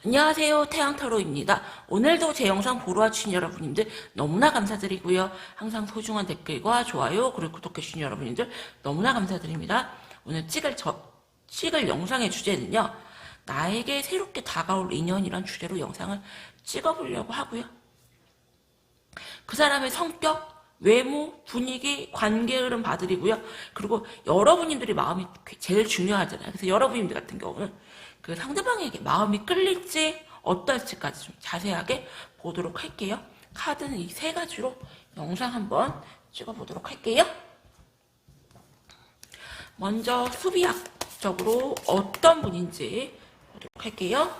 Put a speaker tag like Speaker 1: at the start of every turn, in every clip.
Speaker 1: 안녕하세요. 태양타로입니다. 오늘도 제 영상 보러 와주신 여러분님들 너무나 감사드리고요. 항상 소중한 댓글과 좋아요 그리고 구독해주신 여러분님들 너무나 감사드립니다. 오늘 찍을 영상의 주제는요. 나에게 새롭게 다가올 인연이란 주제로 영상을 찍어보려고 하고요. 그 사람의 성격, 외모, 분위기, 관계 흐름 봐드리고요. 그리고 여러분님들이 마음이 제일 중요하잖아요. 그래서 여러분님들 같은 경우는 그 상대방에게 마음이 끌릴지 어떨지까지 좀 자세하게 보도록 할게요. 카드는 이 세 가지로 영상 한번 찍어보도록 할게요. 먼저 수비학적으로 어떤 분인지 보도록 할게요.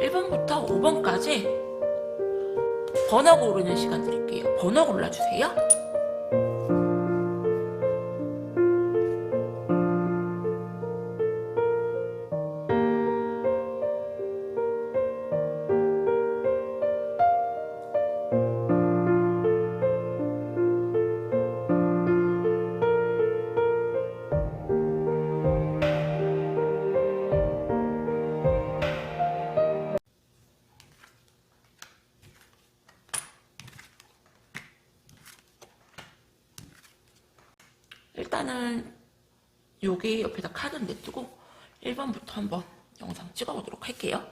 Speaker 1: (1번부터) (5번까지) 번호 고르는 시간 드릴게요. 번호 골라주세요. 일단은 여기 옆에다 카드를 내두고 1번부터 한번 영상 찍어보도록 할게요.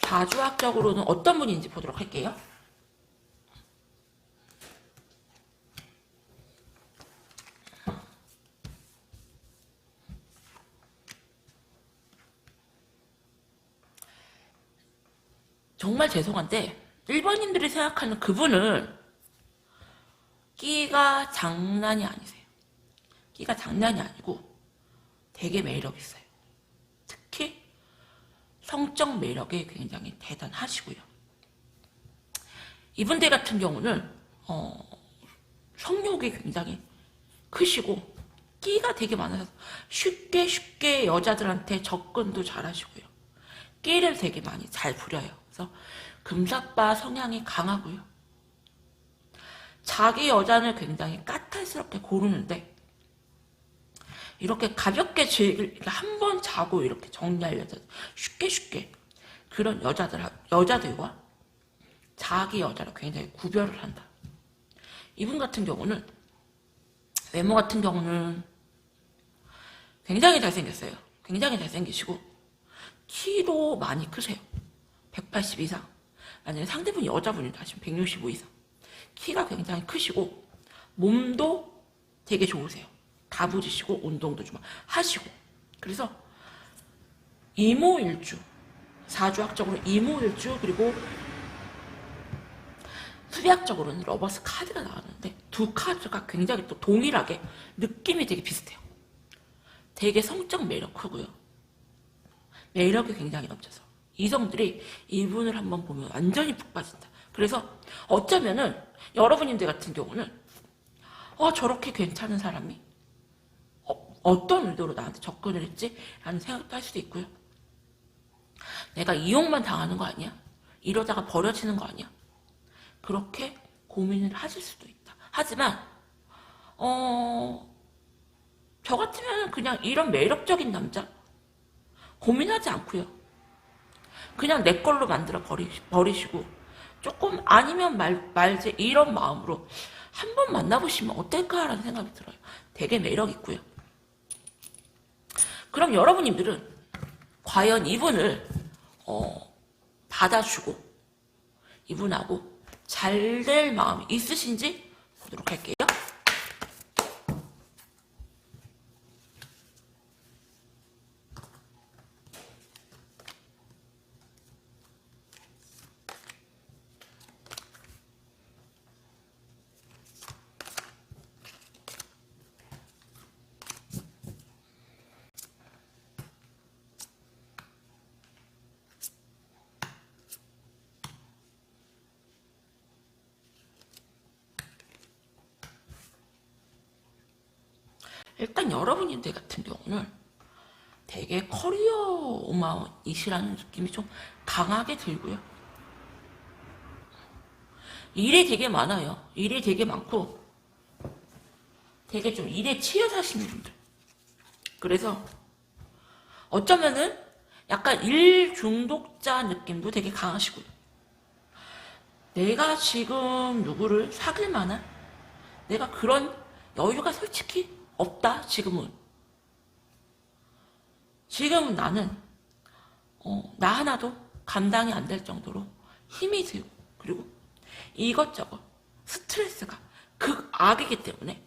Speaker 1: 사주학적으로는 어떤 분인지 보도록 할게요. 정말 죄송한데 1번님들이 생각하는 그분은 끼가 장난이 아니세요. 끼가 장난이 아니고 되게 매력있어요. 특히 성적 매력이 굉장히 대단하시고요. 이분들 같은 경우는 성욕이 굉장히 크시고 끼가 되게 많아서 쉽게 여자들한테 접근도 잘하시고요. 끼를 되게 많이 잘 부려요. 그래서 금사빠 성향이 강하고요. 자기 여자는 굉장히 까탈스럽게 고르는데 이렇게 가볍게 한 번 자고 이렇게 정리할 여자 쉽게 그런 여자들과 자기 여자를 굉장히 구별을 한다. 이분 같은 경우는 외모 같은 경우는 굉장히 잘생겼어요. 굉장히 잘생기시고 키도 많이 크세요. 180 이상. 만약에 상대분이 여자분이다 하시면 165 이상. 키가 굉장히 크시고 몸도 되게 좋으세요. 다부지시고 운동도 좀 하시고. 그래서 이모일주, 사주학적으로 이모일주, 그리고 수리학적으로는 러버스 카드가 나왔는데 두 카드가 굉장히 또 동일하게 느낌이 되게 비슷해요. 되게 성적 매력 크고요. 매력이 굉장히 넘쳐서 이성들이 이분을 한번 보면 완전히 푹 빠진다. 그래서 어쩌면은 여러분님들 같은 경우는 저렇게 괜찮은 사람이 어떤 의도로 나한테 접근을 했지? 라는 생각도 할 수도 있고요. 내가 이용만 당하는 거 아니야? 이러다가 버려지는 거 아니야? 그렇게 고민을 하실 수도 있다. 하지만 저 같으면 그냥 이런 매력적인 남자 고민하지 않고요. 그냥 내 걸로 만들어 버리시고 조금 아니면 말지 이런 마음으로 한번 만나보시면 어떨까라는 생각이 들어요. 되게 매력 있고요. 그럼 여러분님들은 과연 이분을 받아주고 이분하고 잘 될 마음이 있으신지 보도록 할게요. 일단 여러분들 같은 경우는 되게 커리어 오마이시라는 느낌이 좀 강하게 들고요. 일이 되게 많아요. 일이 되게 많고 되게 좀 일에 치여 사시는 분들. 그래서 어쩌면은 약간 일 중독자 느낌도 되게 강하시고요. 내가 지금 누구를 사귈 만한 내가 그런 여유가 솔직히 없다. 지금은 나는 나 하나도 감당이 안 될 정도로 힘이 들고 그리고 이것저것 스트레스가 극악이기 때문에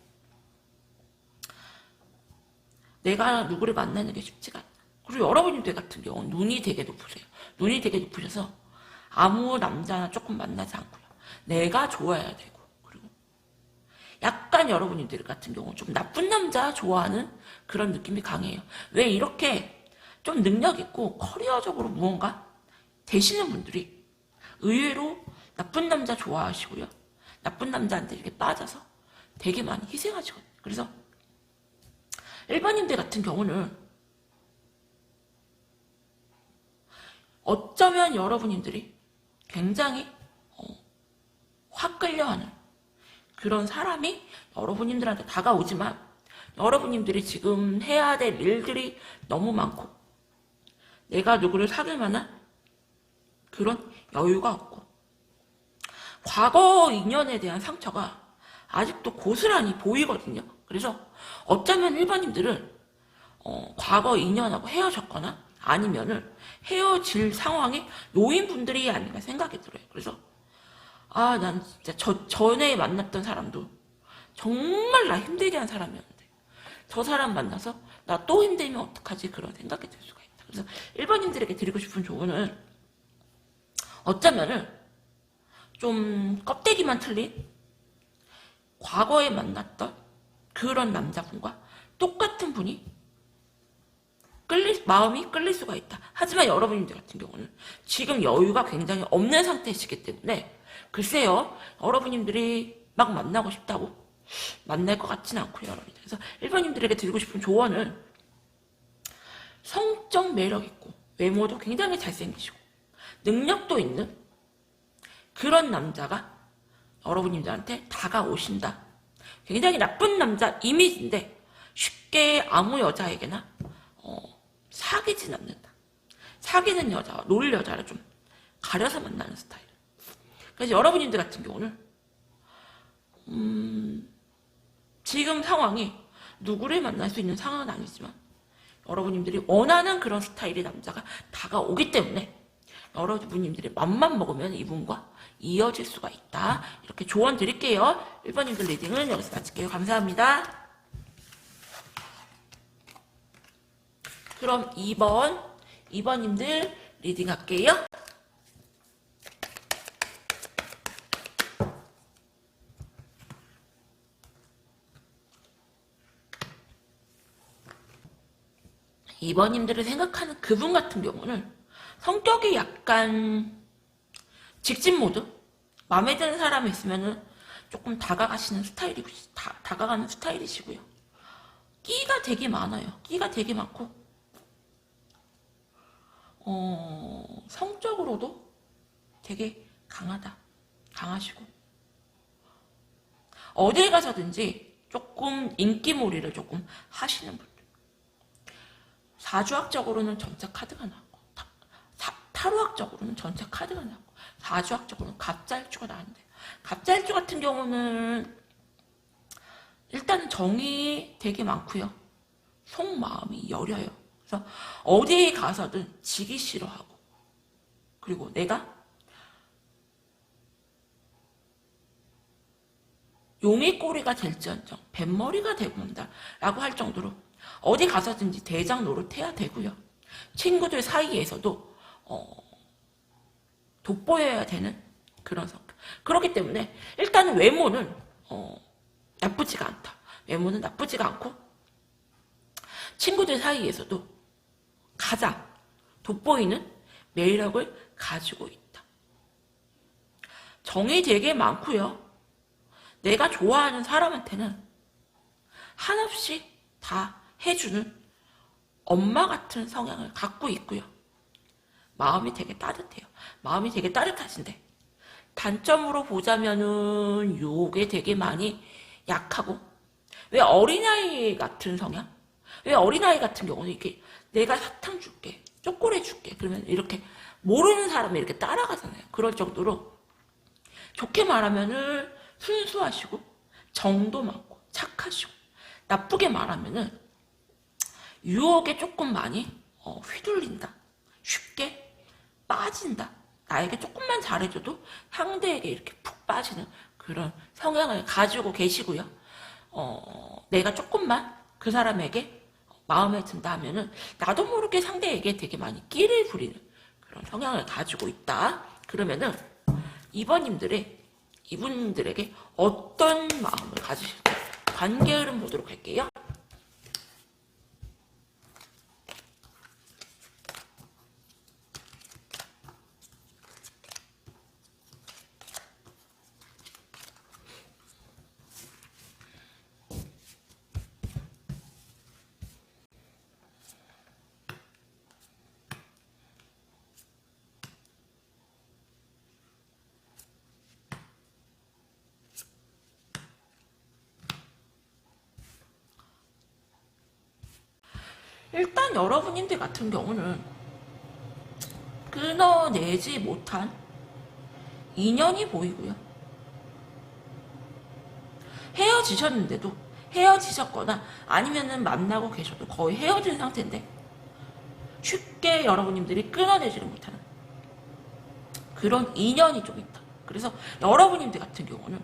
Speaker 1: 내가 누구를 만나는 게 쉽지가 않아. 그리고 여러분들 같은 경우는 눈이 되게 높으세요. 눈이 되게 높으셔서 아무 남자나 조금 만나지 않고요. 내가 좋아야 되고 그리고 약간 여러분들 같은 경우는 좀 나쁜 남자 좋아하는 그런 느낌이 강해요. 왜 이렇게 좀 능력 있고 커리어적으로 무언가 되시는 분들이 의외로 나쁜 남자 좋아하시고요. 나쁜 남자한테 이렇게 빠져서 되게 많이 희생하시거든요. 그래서 일반인들 같은 경우는 어쩌면 여러분들이 굉장히 확 끌려하는 그런 사람이 여러분들한테 다가오지만 여러분들이 지금 해야 될 일들이 너무 많고 내가 누구를 사귈 만한 그런 여유가 없고 과거 인연에 대한 상처가 아직도 고스란히 보이거든요. 그래서 어쩌면 일반인들은 과거 인연하고 헤어졌거나 아니면은 헤어질 상황에 놓인 분들이 아닌가 생각이 들어요. 그래서 난 진짜 전에 만났던 사람도 정말 나 힘들게 한 사람이었는데 저 사람 만나서 나 또 힘들면 어떡하지 그런 생각이 들 수가 있다. 그래서 일반인들에게 드리고 싶은 조언은 어쩌면은 좀 껍데기만 틀린 과거에 만났던 그런 남자분과 똑같은 분이 마음이 끌릴 수가 있다. 하지만 여러분들 같은 경우는 지금 여유가 굉장히 없는 상태이시기 때문에 글쎄요. 여러분들이 막 만나고 싶다고 만날 것 같지는 않고요. 여러분들. 그래서 일반인들에게 드리고 싶은 조언은 성적 매력 있고 외모도 굉장히 잘생기시고 능력도 있는 그런 남자가 여러분들한테 다가오신다. 굉장히 나쁜 남자 이미지인데 쉽게 아무 여자에게나 사귀진 않는다. 사귀는 여자와 놀 여자를 좀 가려서 만나는 스타일. 그래서 여러분들 같은 경우는 지금 상황이 누구를 만날 수 있는 상황은 아니지만 여러분들이 원하는 그런 스타일의 남자가 다가오기 때문에 여러분들이 맘만 먹으면 이분과 이어질 수가 있다. 이렇게 조언 드릴게요. 1번님들 리딩은 여기서 마칠게요. 감사합니다. 그럼 2번님들 리딩 할게요. 이번님들을 생각하는 그분 같은 경우는 성격이 약간 직진 모드? 마음에 드는 사람이 있으면은 조금 다가가는 스타일이시고요. 끼가 되게 많아요. 끼가 되게 많고, 성적으로도 되게 강하시고, 어딜 가서든지 조금 인기몰이를 조금 하시는 분들. 사주학적으로는 전체 카드가 나왔고, 타로학적으로는 전체 카드가 나왔고, 사주학적으로는 갑잘주가 나왔는데, 갑잘주 같은 경우는 일단 정이 되게 많고요. 속마음이 여려요. 그래서 어디에 가서든 지기 싫어하고, 그리고 내가 용의 꼬리가 될지언정 뱃머리가 되고 온다 라고 할 정도로 어디 가서든지 대장 노릇해야 되고요. 친구들 사이에서도 돋보여야 되는 그런 성격. 그렇기 때문에 일단은 외모는 나쁘지가 않다. 외모는 나쁘지가 않고 친구들 사이에서도 가장 돋보이는 매력을 가지고 있다. 정이 되게 많고요. 내가 좋아하는 사람한테는 한없이 다 해주는 엄마 같은 성향을 갖고 있고요. 마음이 되게 따뜻해요. 마음이 되게 따뜻하신데 단점으로 보자면은 요게 되게 많이 약하고, 왜 어린아이 같은 성향? 왜 어린아이 같은 경우는 이렇게 내가 사탕 줄게, 초콜릿 줄게, 그러면 이렇게 모르는 사람이 이렇게 따라가잖아요. 그럴 정도로 좋게 말하면은 순수하시고 정도 많고 착하시고, 나쁘게 말하면은 유혹에 조금 많이 휘둘린다. 쉽게 빠진다. 나에게 조금만 잘해줘도 상대에게 이렇게 푹 빠지는 그런 성향을 가지고 계시고요. 내가 조금만 그 사람에게 마음에 든다 하면은 나도 모르게 상대에게 되게 많이 끼를 부리는 그런 성향을 가지고 있다. 그러면은 이분들에게 어떤 마음을 가지실지 관계 흐름 보도록 할게요. 일단 여러분님들 같은 경우는 끊어내지 못한 인연이 보이고요. 헤어지셨는데도, 헤어지셨거나 아니면은 만나고 계셔도 거의 헤어진 상태인데 쉽게 여러분님들이 끊어내지를 못하는 그런 인연이 좀 있다. 그래서 여러분님들 같은 경우는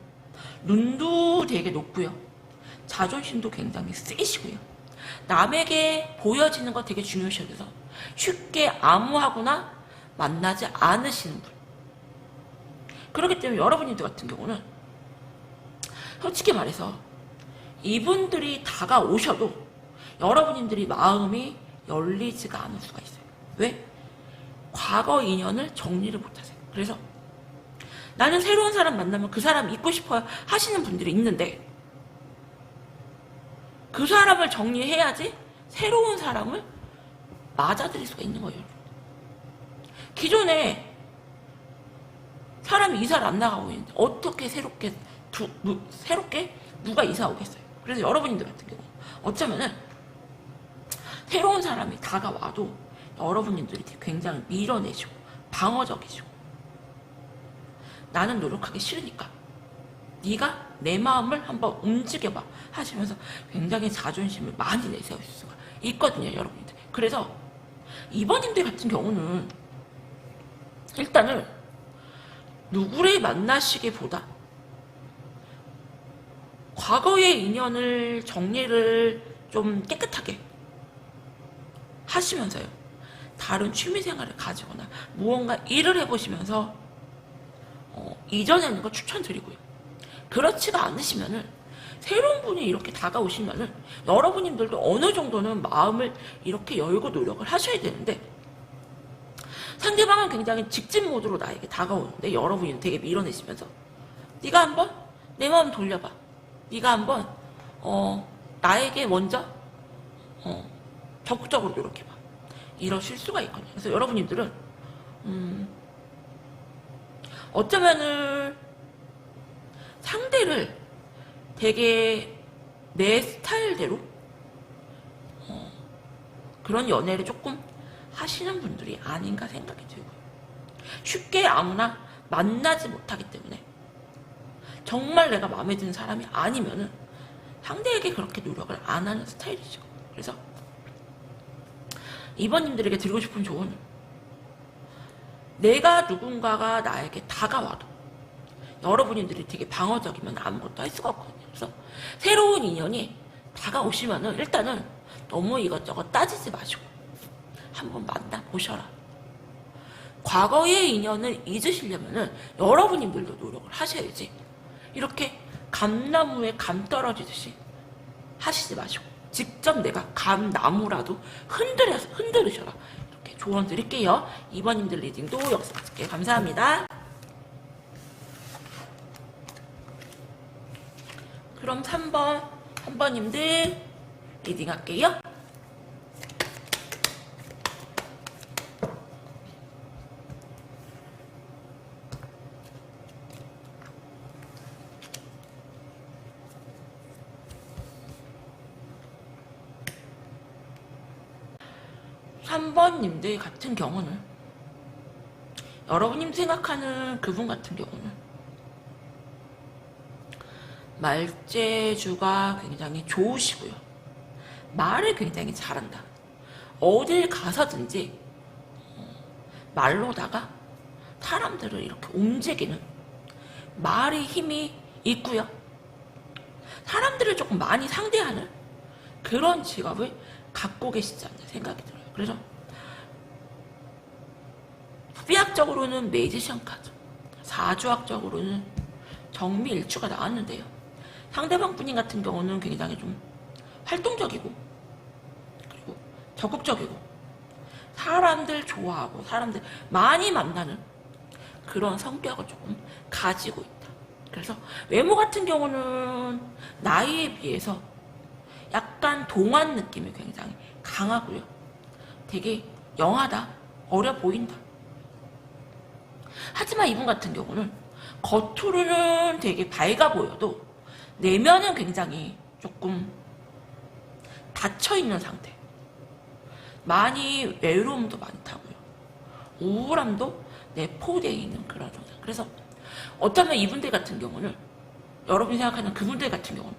Speaker 1: 눈도 되게 높고요. 자존심도 굉장히 세시고요. 남에게 보여지는 거 되게 중요시해서 쉽게 아무하거나 만나지 않으시는 분. 그렇기 때문에 여러분들 같은 경우는 솔직히 말해서 이분들이 다가오셔도 여러분들이 마음이 열리지가 않을 수가 있어요. 왜? 과거 인연을 정리를 못하세요. 그래서 나는 새로운 사람 만나면 그 사람 있고 싶어요 하시는 분들이 있는데, 그 사람을 정리해야지 새로운 사람을 맞아들일 수가 있는 거예요. 기존에 사람이 이사를 안 나가고 있는데 어떻게 새롭게 누가 이사 오겠어요. 그래서 여러분들 같은 경우 어쩌면은 새로운 사람이 다가와도 여러분들이 굉장히 밀어내시고 방어적이시고, 나는 노력하기 싫으니까 네가 내 마음을 한번 움직여봐 하시면서 굉장히 자존심을 많이 내세울 수가 있거든요, 여러분들. 그래서 이번님들 같은 경우는 일단은 누구를 만나시기보다 과거의 인연을 정리를 좀 깨끗하게 하시면서요, 다른 취미생활을 가지거나 무언가 일을 해보시면서 이전에는 거 추천드리고요. 그렇지가 않으시면은 새로운 분이 이렇게 다가오시면은 여러분들도 어느 정도는 마음을 이렇게 열고 노력을 하셔야 되는데, 상대방은 굉장히 직진 모드로 나에게 다가오는데 여러분이 되게 밀어내시면서 네가 한번 내 마음 돌려봐, 네가 한번 나에게 먼저 적극적으로 노력해봐, 이러실 수가 있거든요. 그래서 여러분들은 어쩌면은 상대를 되게 내 스타일대로 그런 연애를 조금 하시는 분들이 아닌가 생각이 들고요. 쉽게 아무나 만나지 못하기 때문에 정말 내가 마음에 드는 사람이 아니면은 상대에게 그렇게 노력을 안 하는 스타일이죠. 그래서 이번님들에게 드리고 싶은 조언은, 내가 누군가가 나에게 다가와도 여러분들이 되게 방어적이면 아무것도 할 수가 없거든요. 그래서 새로운 인연이 다가오시면은 일단은 너무 이것저것 따지지 마시고 한번 만나보셔라. 과거의 인연을 잊으시려면은 여러분들도 노력을 하셔야지, 이렇게 감나무에 감 떨어지듯이 하시지 마시고 직접 내가 감나무라도 흔들으셔라. 이렇게 조언 드릴게요. 2번님들 리딩도 여기서 마칠게요. 감사합니다. 그럼 3번님들 리딩 할게요. 3번님들 같은 경우는 여러분님 생각하는 그분 같은 경우는 말재주가 굉장히 좋으시고요. 말을 굉장히 잘한다. 어딜 가서든지 말로다가 사람들을 이렇게 움직이는 말이 힘이 있고요. 사람들을 조금 많이 상대하는 그런 직업을 갖고 계시지 않나 생각이 들어요. 그래서 수비학적으로는 매지션 카드, 사주학적으로는 정미일주가 나왔는데요. 상대방 분인 같은 경우는 굉장히 좀 활동적이고 그리고 적극적이고 사람들 좋아하고 사람들 많이 만나는 그런 성격을 조금 가지고 있다. 그래서 외모 같은 경우는 나이에 비해서 약간 동안 느낌이 굉장히 강하고요. 되게 영하다, 어려 보인다. 하지만 이분 같은 경우는 겉으로는 되게 밝아 보여도 내면은 굉장히 조금 닫혀있는 상태. 많이 외로움도 많다고요. 우울함도 내포되어 있는 그런 상태. 그래서 어쩌면 이분들 같은 경우는 여러분이 생각하는 그분들 같은 경우는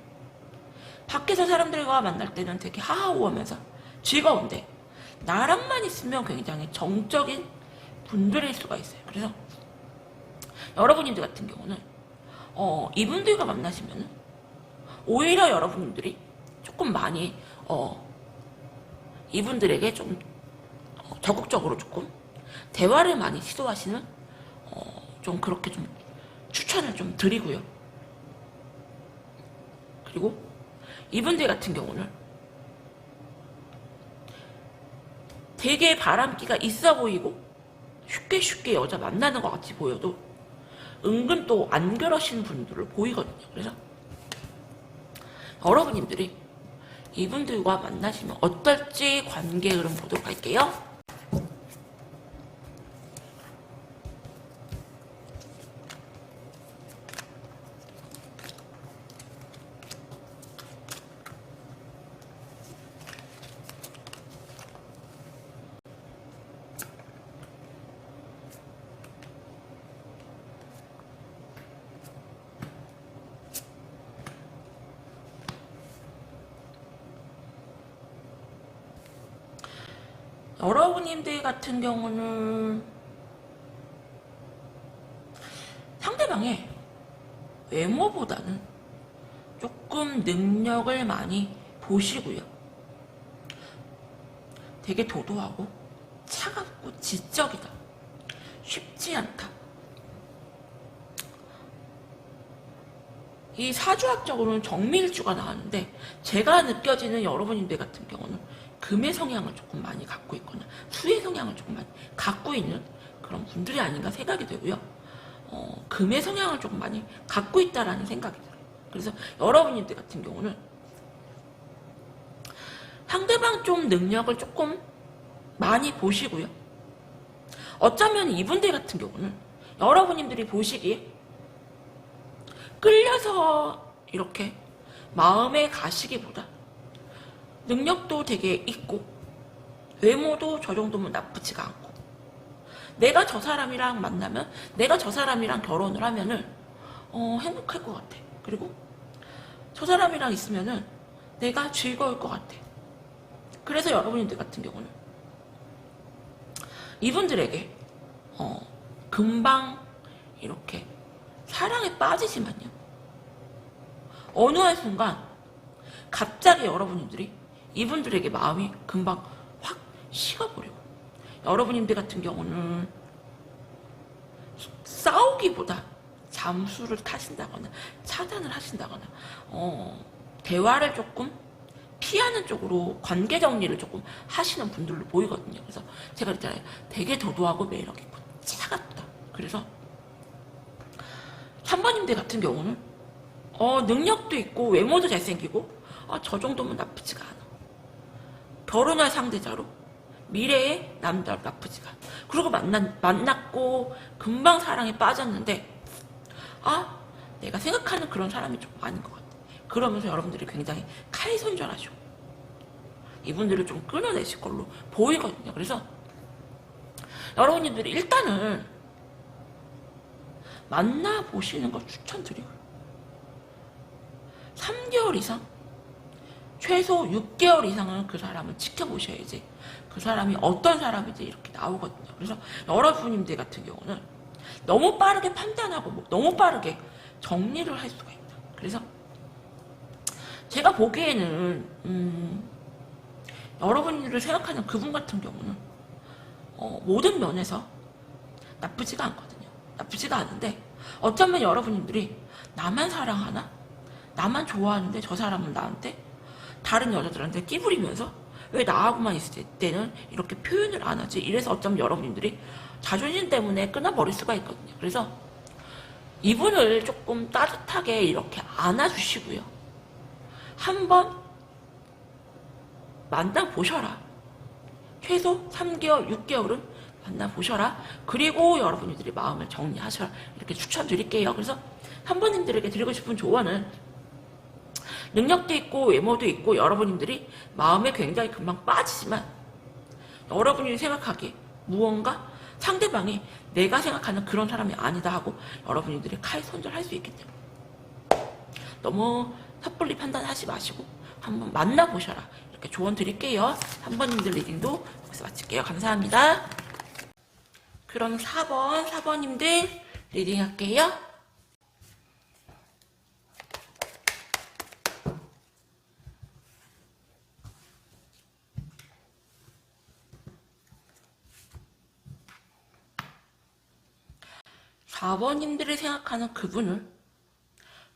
Speaker 1: 밖에서 사람들과 만날 때는 되게 하하호하면서 즐거운데 나랑만 있으면 굉장히 정적인 분들일 수가 있어요. 그래서 여러분들 같은 경우는 이분들과 만나시면 오히려 여러분들이 조금 많이 이분들에게 좀 적극적으로 조금 대화를 많이 시도하시는 좀 그렇게 좀 추천을 좀 드리고요. 그리고 이분들 같은 경우는 되게 바람기가 있어 보이고 쉽게 여자 만나는 것 같이 보여도 은근 또 안 그러신 분들을 보이거든요. 그래서 여러분들이 이분들과 만나시면 어떨지 관계 흐름 보도록 할게요. 여러분들 같은 경우는 상대방의 외모보다는 조금 능력을 많이 보시고요. 되게 도도하고 차갑고 지적이다. 쉽지 않다. 이 사주학적으로는 정밀주가 나왔는데 제가 느껴지는 여러분들 같은 경우는 금의 성향을 조금 많이 갖고 있거나 수의 성향을 조금 많이 갖고 있는 그런 분들이 아닌가 생각이 되고요. 금의 성향을 조금 많이 갖고 있다라는 생각이 들어요. 그래서 여러분들 같은 경우는 상대방 좀 능력을 조금 많이 보시고요. 어쩌면 이분들 같은 경우는 여러분들이 보시기에 끌려서 이렇게 마음에 가시기보다 능력도 되게 있고 외모도 저 정도면 나쁘지가 않고 내가 저 사람이랑 만나면 내가 저 사람이랑 결혼을 하면은 행복할 것 같아. 그리고 저 사람이랑 있으면은 내가 즐거울 것 같아. 그래서 여러분들 같은 경우는 이분들에게 금방 이렇게 사랑에 빠지지만요. 어느 한순간 갑자기 여러분들이 이분들에게 마음이 금방 확 식어버리고 여러분들 같은 경우는 싸우기보다 잠수를 타신다거나 차단을 하신다거나 대화를 조금 피하는 쪽으로 관계 정리를 조금 하시는 분들로 보이거든요. 그래서 제가 그랬잖아요. 되게 도도하고 매력있고 차갑다. 그래서 3번님들 같은 경우는 능력도 있고 외모도 잘생기고 저 정도면 나쁘지가 않아. 결혼할 상대자로 미래의 남자로 나쁘지가 않아. 그리고 만났고 금방 사랑에 빠졌는데 내가 생각하는 그런 사람이 좀 아닌 것 같아. 그러면서 여러분들이 굉장히 칼손절하시고 이분들을 좀 끊어내실 걸로 보이거든요. 그래서 여러분들이 일단은 만나보시는 걸 추천드려요. 3개월 이상? 최소 6개월 이상은 그 사람을 지켜보셔야지 그 사람이 어떤 사람인지 이렇게 나오거든요. 그래서 여러분님들 같은 경우는 너무 빠르게 판단하고 너무 빠르게 정리를 할 수가 있다. 그래서 제가 보기에는 여러분들을 생각하는 그분 같은 경우는 모든 면에서 나쁘지가 않거든요. 나쁘지가 않은데 어쩌면 여러분들이 나만 사랑하나? 나만 좋아하는데 저 사람은 나한테 다른 여자들한테 끼부리면서 왜 나하고만 있을 때는 이렇게 표현을 안 하지? 이래서 어쩌면 여러분들이 자존심 때문에 끊어버릴 수가 있거든요. 그래서 이분을 조금 따뜻하게 이렇게 안아주시고요. 한번 만나보셔라. 최소 3개월, 6개월은 만나보셔라. 그리고 여러분들이 마음을 정리하셔라. 이렇게 추천드릴게요. 그래서 한번님들에게 드리고 싶은 조언은 능력도 있고 외모도 있고 여러분들이 마음에 굉장히 금방 빠지지만 여러분이 생각하기에 무언가 상대방이 내가 생각하는 그런 사람이 아니다 하고 여러분들이 칼 손절할 수 있기 때문에 너무 섣불리 판단하지 마시고 한번 만나보셔라. 이렇게 조언 드릴게요. 3번님들 리딩도 여기서 마칠게요. 감사합니다. 그럼 4번님들 리딩 할게요. 4번님들이 생각하는 그분은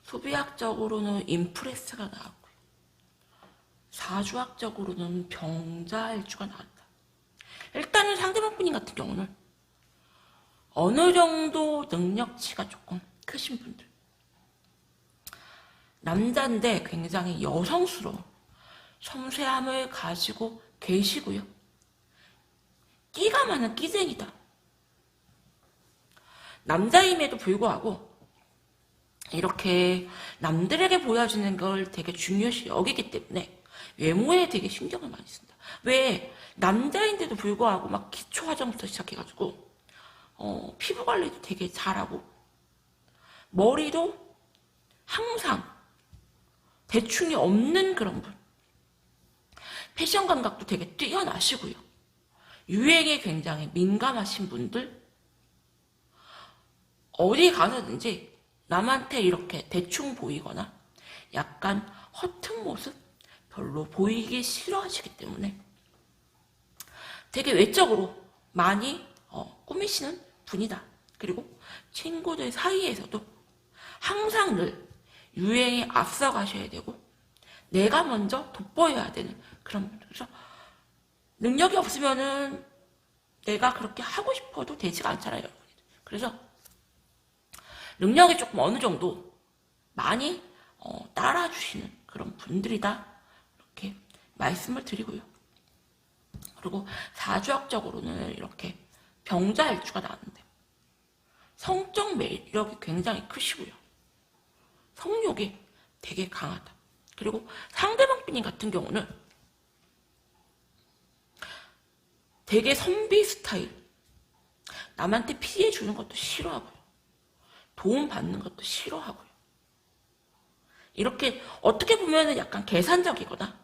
Speaker 1: 소비학적으로는 임프레스가 나왔고요. 사주학적으로는 병자일주가 나왔다. 일단은 상대방 분인 같은 경우는 어느 정도 능력치가 조금 크신 분들. 남자인데 굉장히 여성스러운 섬세함을 가지고 계시고요. 끼가 많은 끼쟁이다. 남자임에도 불구하고 이렇게 남들에게 보여주는 걸 되게 중요시 여기기 때문에 외모에 되게 신경을 많이 쓴다. 왜 남자인데도 불구하고 막 기초 화장부터 시작해가지고 피부 관리도 되게 잘하고 머리도 항상 대충이 없는 그런 분. 패션 감각도 되게 뛰어나시고요. 유행에 굉장히 민감하신 분들. 어디 가서든지 남한테 이렇게 대충 보이거나 약간 허튼 모습 별로 보이기 싫어하시기 때문에 되게 외적으로 많이 꾸미시는 분이다. 그리고 친구들 사이에서도 항상 늘 유행에 앞서가셔야 되고 내가 먼저 돋보여야 되는 그런 분들. 그래서 능력이 없으면은 내가 그렇게 하고 싶어도 되지가 않잖아요. 그래서 능력이 조금 어느 정도 많이 따라주시는 그런 분들이다. 이렇게 말씀을 드리고요. 그리고 사주학적으로는 이렇게 병자일주가 나왔는데 성적 매력이 굉장히 크시고요. 성욕이 되게 강하다. 그리고 상대방 분인 같은 경우는 되게 선비 스타일. 남한테 피해 주는 것도 싫어하고요. 도움 받는 것도 싫어하고요. 이렇게 어떻게 보면 약간 계산적이거나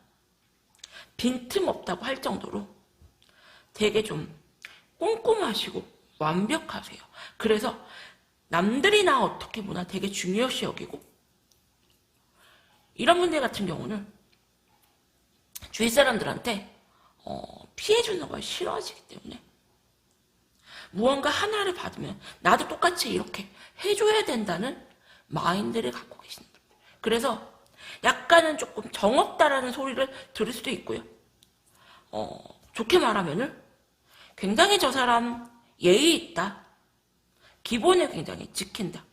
Speaker 1: 빈틈없다고 할 정도로 되게 좀 꼼꼼하시고 완벽하세요. 그래서 남들이 나 어떻게 보나 되게 중요시 여기고 이런 분들 같은 경우는 주위 사람들한테 피해주는 걸 싫어하시기 때문에 무언가 하나를 받으면 나도 똑같이 이렇게 해줘야 된다는 마인드를 갖고 계시는 분들. 그래서 약간은 조금 정없다라는 소리를 들을 수도 있고요. 좋게 말하면은 굉장히 저 사람 예의 있다. 기본을 굉장히 지킨다.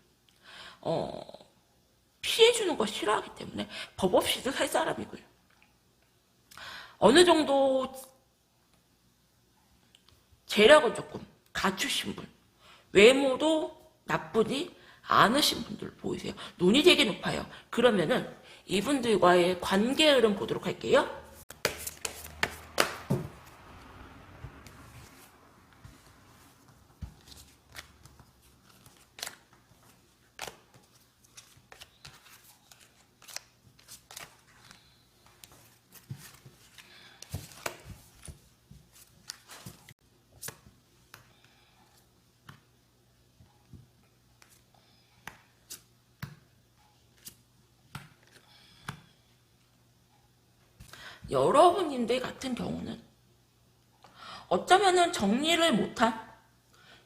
Speaker 1: 피해주는 거 싫어하기 때문에 법 없이도 살 사람이고요. 어느 정도 재력은 조금 갖추신 분, 외모도 나쁘지 않으신 분들 보이세요. 눈이 되게 높아요. 그러면은 이분들과의 관계 흐름 보도록 할게요. 여러분인들 같은 경우는 어쩌면은 정리를 못한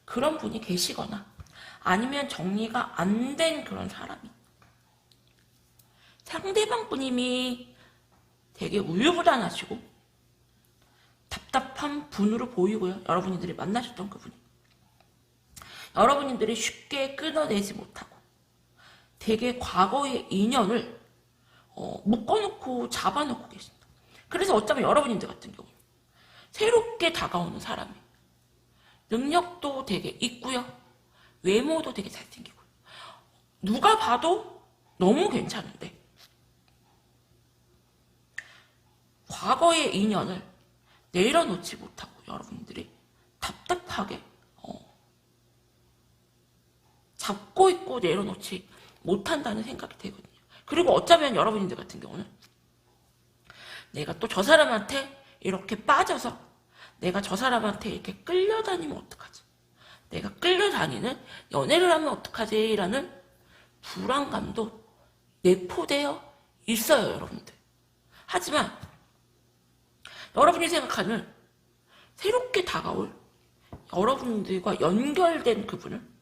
Speaker 1: 그런 분이 계시거나 아니면 정리가 안 된 그런 사람이 상대방 분님이 되게 우유부단하시고 답답한 분으로 보이고요. 여러분들이 만나셨던 그분이 여러분들이 쉽게 끊어내지 못하고 되게 과거의 인연을 묶어놓고 잡아놓고 계신다. 그래서 어쩌면 여러분들 같은 경우 새롭게 다가오는 사람이 능력도 되게 있고요. 외모도 되게 잘생기고 누가 봐도 너무 괜찮은데 과거의 인연을 내려놓지 못하고 여러분들이 답답하게 잡고 있고 내려놓지 못한다는 생각이 되거든요. 그리고 어쩌면 여러분들 같은 경우는 내가 또 저 사람한테 이렇게 빠져서 내가 저 사람한테 이렇게 끌려다니면 어떡하지? 내가 끌려다니는 연애를 하면 어떡하지? 라는 불안감도 내포되어 있어요, 여러분들. 하지만 여러분이 생각하는 새롭게 다가올 여러분들과 연결된 그분은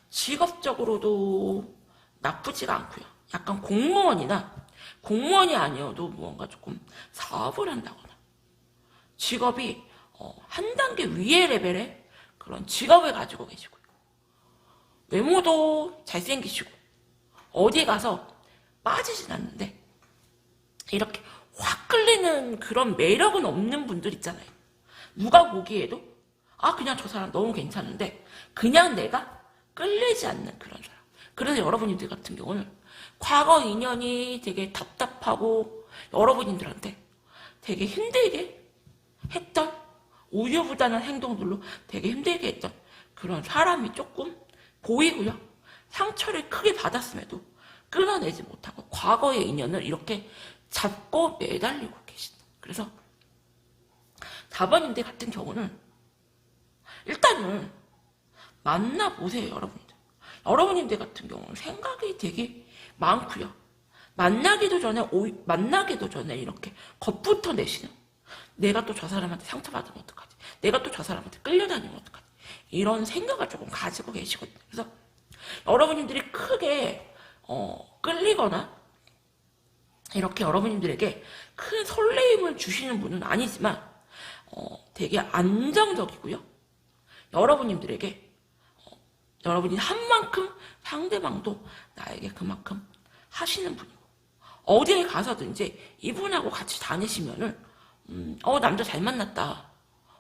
Speaker 1: 직업적으로도 나쁘지가 않고요. 약간 공무원이 아니어도 무언가 조금 사업을 한다거나 직업이 한 단계 위의 레벨의 그런 직업을 가지고 계시고요. 외모도 잘생기시고 어디 가서 빠지진 않는데 이렇게 확 끌리는 그런 매력은 없는 분들 있잖아요. 누가 보기에도 그냥 저 사람 너무 괜찮은데 그냥 내가 끌리지 않는 그런 사람. 그래서 여러분들 같은 경우는 과거 인연이 되게 답답하고 여러분들한테 되게 힘들게 했던 우유부단한 행동들로 되게 힘들게 했던 그런 사람이 조금 보이고요. 상처를 크게 받았음에도 끊어내지 못하고 과거의 인연을 이렇게 잡고 매달리고 계신다. 그래서 4번인데 같은 경우는 일단은 만나보세요, 여러분들. 여러분들 같은 경우는 생각이 되게 많고요. 만나기도 전에 이렇게 겁부터 내시는 내가 또 저 사람한테 상처받으면 어떡하지? 내가 또 저 사람한테 끌려다니면 어떡하지? 이런 생각을 조금 가지고 계시거든요. 그래서 여러분들이 크게 끌리거나 이렇게 여러분들에게 큰 설레임을 주시는 분은 아니지만 되게 안정적이고요. 여러분들에게 여러분이 한 만큼 상대방도 나에게 그만큼 하시는 분이고 어디에 가서든지 이분하고 같이 다니시면은 남자 잘 만났다.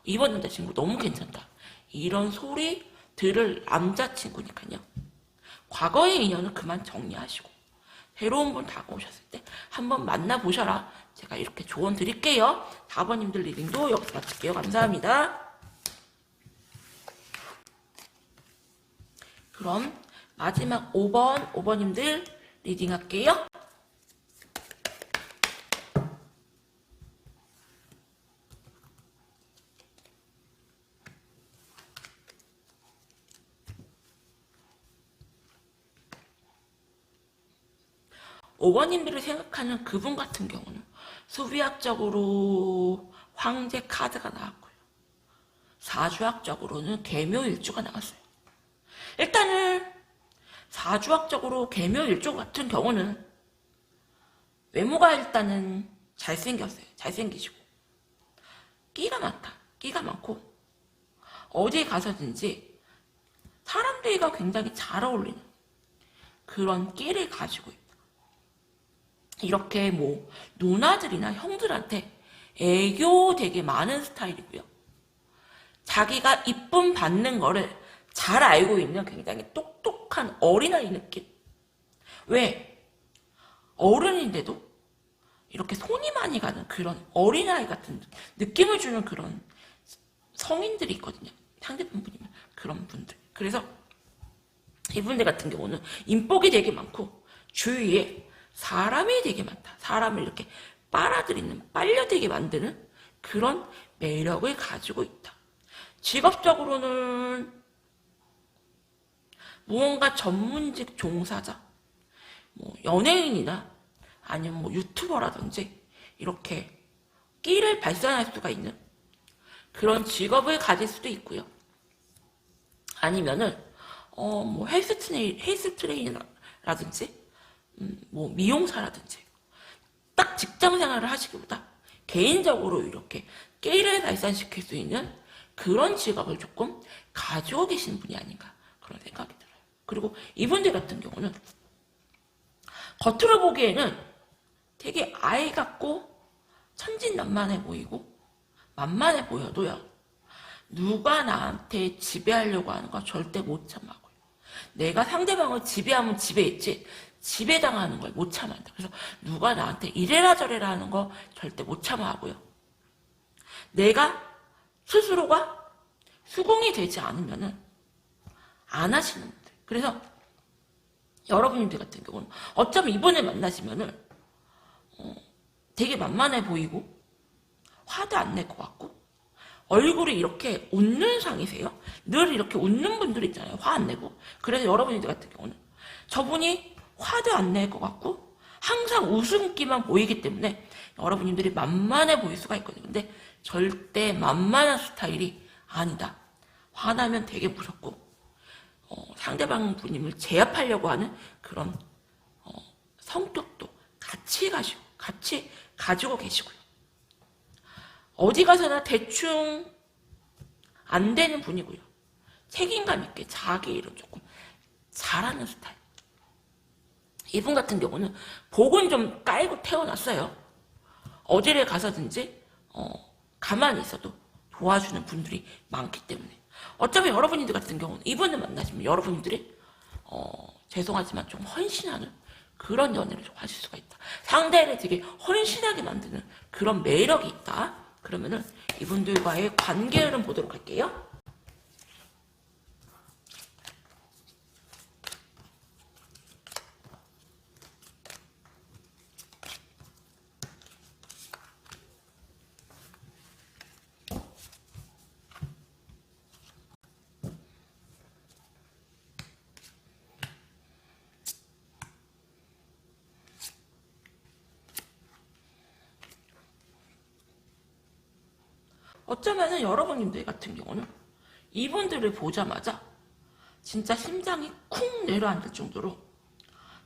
Speaker 1: 이번 남자친구 너무 괜찮다. 이런 소리 들을 남자친구니까요. 과거의 인연은 그만 정리하시고 새로운 분 다가오셨을 때 한번 만나보셔라. 제가 이렇게 조언 드릴게요. 4번님들 리딩도 여기서 마칠게요. 감사합니다. 그럼 마지막 5번님들 리딩 할게요. 5번님들이 생각하는 그분 같은 경우는 수비학적으로 황제 카드가 나왔고요. 사주학적으로는 계묘일주가 나왔어요. 일단은 사주학적으로 계묘일주 같은 경우는 외모가 일단은 잘생겼어요. 잘생기시고 끼가 많다. 끼가 많고 어디 가서든지 사람들과 굉장히 잘 어울리는 그런 끼를 가지고 있다. 이렇게 뭐 누나들이나 형들한테 애교 되게 많은 스타일이고요. 자기가 이쁨 받는 거를 잘 알고 있는 굉장히 똑똑한 어린아이 느낌. 왜? 어른인데도 이렇게 손이 많이 가는 그런 어린아이 같은 느낌을 주는 그런 성인들이 있거든요. 상대방 분이면 그런 분들. 그래서 이분들 같은 경우는 인복이 되게 많고 주위에 사람이 되게 많다. 사람을 이렇게 빨려들게 만드는 그런 매력을 가지고 있다. 직업적으로는 무언가 전문직 종사자, 뭐 연예인이나 아니면 뭐 유튜버라든지 이렇게 끼를 발산할 수가 있는 그런 직업을 가질 수도 있고요. 아니면은 뭐 헬스 트레이너라든지 뭐 미용사라든지 딱 직장 생활을 하시기보다 개인적으로 이렇게 끼를 발산시킬 수 있는 그런 직업을 조금 가지고 계신 분이 아닌가 그런 생각이 들어요. 그리고 이분들 같은 경우는 겉으로 보기에는 되게 아이 같고 천진난만해 보이고 만만해 보여도요. 누가 나한테 지배하려고 하는 거 절대 못 참아하고요. 내가 상대방을 지배하면 지배했지 지배당하는 걸 못 참아한다. 그래서 누가 나한테 이래라 저래라 하는 거 절대 못 참아하고요. 내가 스스로가 수긍이 되지 않으면은 안 하시는 분들. 그래서 여러분들 같은 경우는 어쩌면 이번에 만나시면은 되게 만만해 보이고 화도 안 낼 것 같고 얼굴이 이렇게 웃는 상이세요. 늘 이렇게 웃는 분들 있잖아요. 화 안 내고. 그래서 여러분들 같은 경우는 저분이 화도 안 낼 것 같고 항상 웃음기만 보이기 때문에 여러분들이 만만해 보일 수가 있거든요. 근데 절대 만만한 스타일이 아니다. 화나면 되게 무섭고 상대방 분님을 제압하려고 하는 그런 성격도 같이 가지고 계시고요. 어디 가서나 대충 안 되는 분이고요. 책임감 있게 자기 일을 조금 잘하는 스타일. 이분 같은 경우는 복은 좀 깔고 태어났어요. 어디를 가서든지 가만히 있어도 도와주는 분들이 많기 때문에 어쩌면 여러분들 같은 경우는 이분을 만나시면 여러분들이 죄송하지만 좀 헌신하는 그런 연애를 좀 하실 수가 있다. 상대를 되게 헌신하게 만드는 그런 매력이 있다. 그러면은 이분들과의 관계 흐름 보도록 할게요. 어쩌면은 여러분들 같은 경우는 이분들을 보자마자 진짜 심장이 쿵 내려앉을 정도로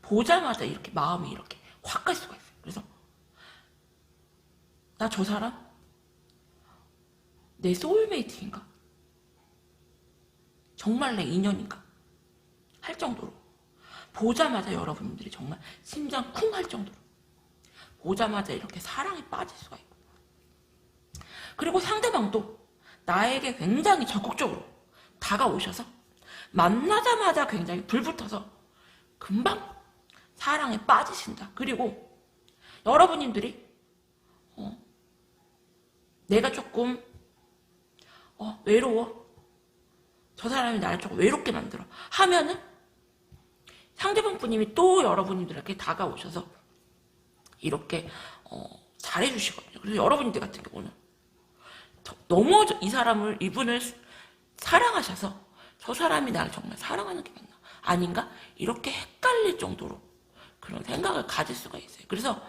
Speaker 1: 보자마자 이렇게 마음이 이렇게 확 갈 수가 있어요. 그래서 나 저 사람 내 소울메이트인가? 정말 내 인연인가? 할 정도로 보자마자 여러분들이 정말 심장 쿵 할 정도로 보자마자 이렇게 사랑에 빠질 수가 있고 그리고 상대방도 나에게 굉장히 적극적으로 다가오셔서 만나자마자 굉장히 불붙어서 금방 사랑에 빠지신다. 그리고 여러분들이 내가 조금 외로워. 저 사람이 나를 조금 외롭게 만들어. 하면은 상대방 분님이 또 여러분들에게 다가오셔서 이렇게 잘해주시거든요. 그래서 여러분들 같은 경우는 너무 이분을 사랑하셔서 저 사람이 나를 정말 사랑하는 게 맞나? 아닌가? 이렇게 헷갈릴 정도로 그런 생각을 가질 수가 있어요. 그래서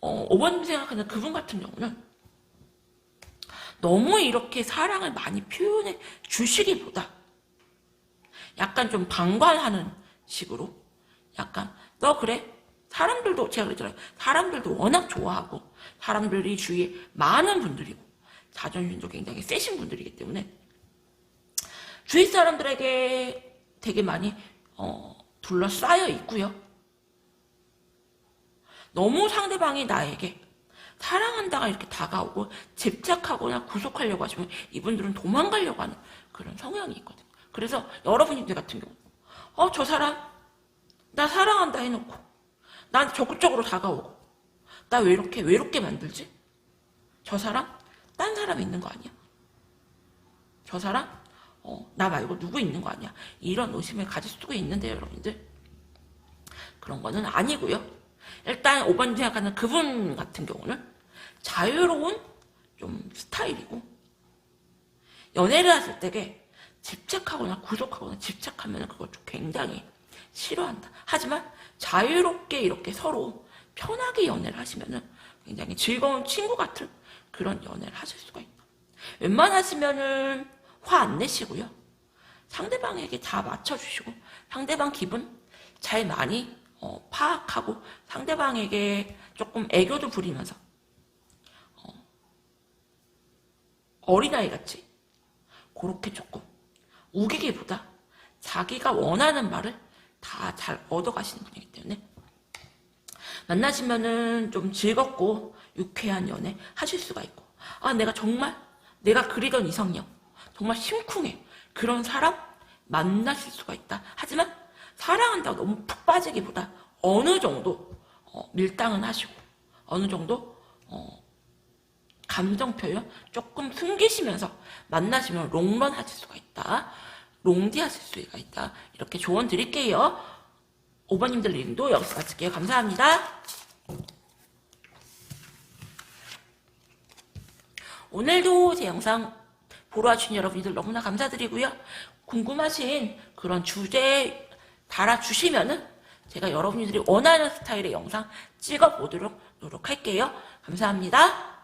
Speaker 1: 5번님 생각하는 그분 같은 경우는 너무 이렇게 사랑을 많이 표현해 주시기보다 약간 좀 방관하는 식으로 약간 너 그래? 사람들도 제가 그랬잖아요. 사람들도 워낙 좋아하고 사람들이 주위에 많은 분들이고 자존심도 굉장히 세신 분들이기 때문에 주위 사람들에게 되게 많이 둘러싸여 있고요. 너무 상대방이 나에게 사랑한다가 이렇게 다가오고 집착하거나 구속하려고 하시면 이분들은 도망가려고 하는 그런 성향이 있거든요. 그래서 여러분들 같은 경우 저 사람 나 사랑한다 해놓고 난 적극적으로 다가오고 나 왜 이렇게 외롭게 만들지? 저 사람 딴 사람 있는 거 아니야? 저 사람 나 말고 누구 있는 거 아니야? 이런 의심을 가질 수가 있는데요, 여러분들. 그런 거는 아니고요. 일단 5번 생각하는 그분 같은 경우는 자유로운 좀 스타일이고 연애를 했을 때에 집착하거나 구속하거나 집착하면 그걸 좀 굉장히 싫어한다. 하지만 자유롭게 이렇게 서로 편하게 연애를 하시면은 굉장히 즐거운 친구 같은 그런 연애를 하실 수가 있다. 웬만하시면은 화 안 내시고요. 상대방에게 다 맞춰주시고 상대방 기분 잘 많이 파악하고 상대방에게 조금 애교도 부리면서 어린아이같이 그렇게 조금 우기기보다 자기가 원하는 말을 다 잘 얻어가시는 분이기 때문에 만나시면은 좀 즐겁고 유쾌한 연애 하실 수가 있고 내가 정말 내가 그리던 이상형 정말 심쿵해 그런 사람 만나실 수가 있다. 하지만 사랑한다고 너무 푹 빠지기보다 어느 정도 밀당은 하시고 어느 정도 감정 표현 조금 숨기시면서 만나시면 롱런 하실 수가 있다. 롱디 하실 수가 있다. 이렇게 조언 드릴게요. 5번님들 리딩도 여기서 마칠게요. 감사합니다. 오늘도 제 영상 보러 와주신 여러분들 너무나 감사드리고요. 궁금하신 그런 주제 달아주시면은 제가 여러분들이 원하는 스타일의 영상 찍어보도록 노력할게요. 감사합니다.